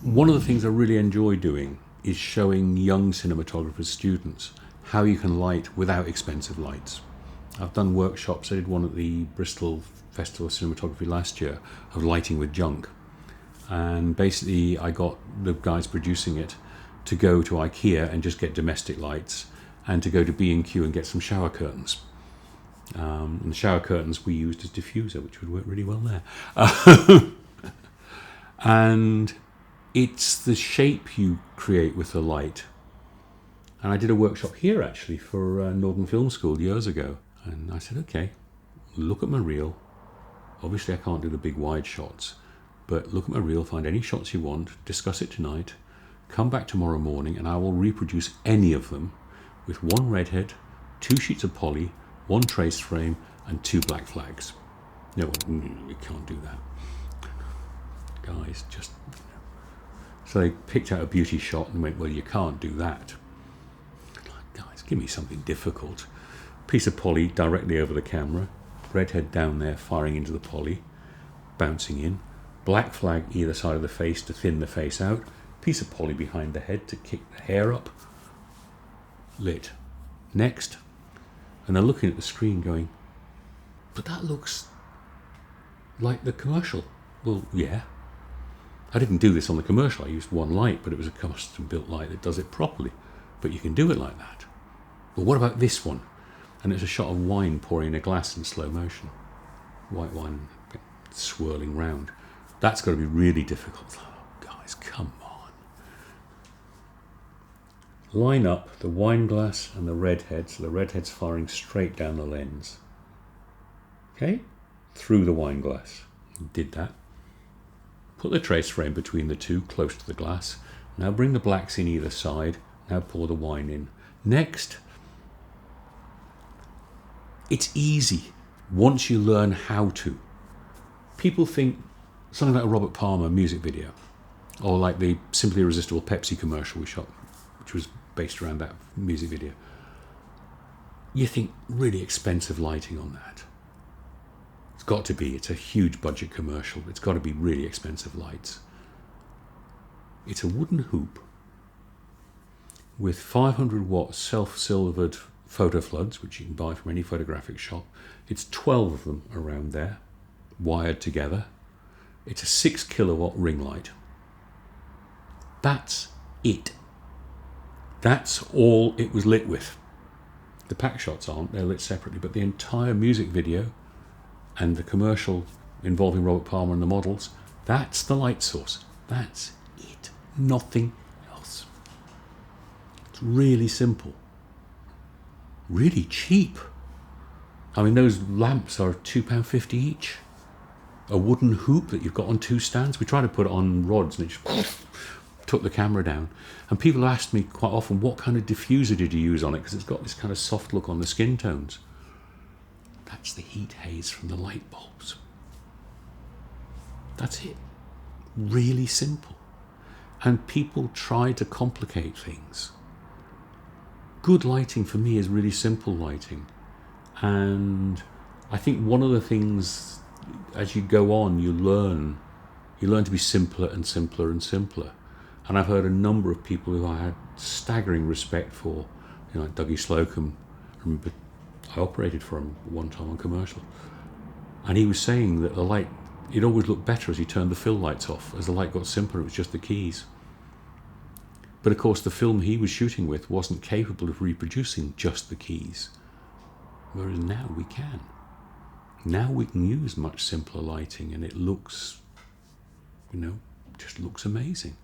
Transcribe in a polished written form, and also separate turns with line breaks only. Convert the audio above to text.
one of the things I really enjoy doing is showing young cinematographers, students, how you can light without expensive lights. I've done workshops. I did one at the Bristol Festival of Cinematography last year of lighting with junk. And basically I got the guys producing it to go to IKEA and just get domestic lights, and to go to B&Q and get some shower curtains. And the shower curtains we used as diffuser, which would work really well there. And it's the shape you create with the light. And I did a workshop here actually for Northern Film School years ago. And I said, okay, look at my reel. Obviously I can't do the big wide shots, but look at my reel, find any shots you want, discuss it tonight, come back tomorrow morning, and I will reproduce any of them with one redhead, 2 sheets of poly, 1 trace frame, and 2 black flags. No, we can't do that. Guys, just... So they picked out a beauty shot and went, well, you can't do that. Guys, give me something difficult. Piece of poly directly over the camera, redhead down there firing into the poly, bouncing in, black flag either side of the face to thin the face out, piece of poly behind the head to kick the hair up, lit. Next. And they're looking at the screen going, but that looks like the commercial. Well, yeah. I didn't do this on the commercial. I used one light, but it was a custom built light that does it properly. But you can do it like that. Well, what about this one? And it's a shot of wine pouring in a glass in slow motion. White wine swirling round. That's got to be really difficult. Oh, guys, come on. Line up the wine glass and the redhead, so the redhead's firing straight down the lens. Okay? Through the wine glass. Did that. Put the trace frame between the two, close to the glass. Now bring the blacks in either side. Now pour the wine in. Next, it's easy once you learn how to. People think something like a Robert Palmer music video, or like the Simply Irresistible Pepsi commercial we shot, which was based around that music video. You think really expensive lighting on that. It's got to be. It's a huge budget commercial. It's got to be really expensive lights. It's a wooden hoop with 500 watt self-silvered photo floods, which you can buy from any photographic shop. It's 12 of them around there, wired together. It's a 6 kilowatt ring light. That's it. That's all it was lit with. The pack shots aren't, they're lit separately, but the entire music video and the commercial involving Robert Palmer and the models, that's the light source. That's it. Nothing else. It's really simple. Really cheap. I mean, those lamps are £2.50 each. A wooden hoop that you've got on 2 stands. We tried to put it on rods and it just took the camera down. And people asked me quite often, what kind of diffuser did you use on it? Because it's got this kind of soft look on the skin tones. That's the heat haze from the light bulbs. That's it. Really simple. And people try to complicate things. Good lighting for me is really simple lighting. And I think one of the things, as you go on, you learn to be simpler and simpler and simpler. And I've heard a number of people who I had staggering respect for, like Dougie Slocum. I remember I operated for him one time on commercial. And he was saying that the light, it always looked better as he turned the fill lights off. As the light got simpler, it was just the keys. But of course the film he was shooting with wasn't capable of reproducing just the keys. Whereas now we can. Now we can use much simpler lighting and it looks, just looks amazing.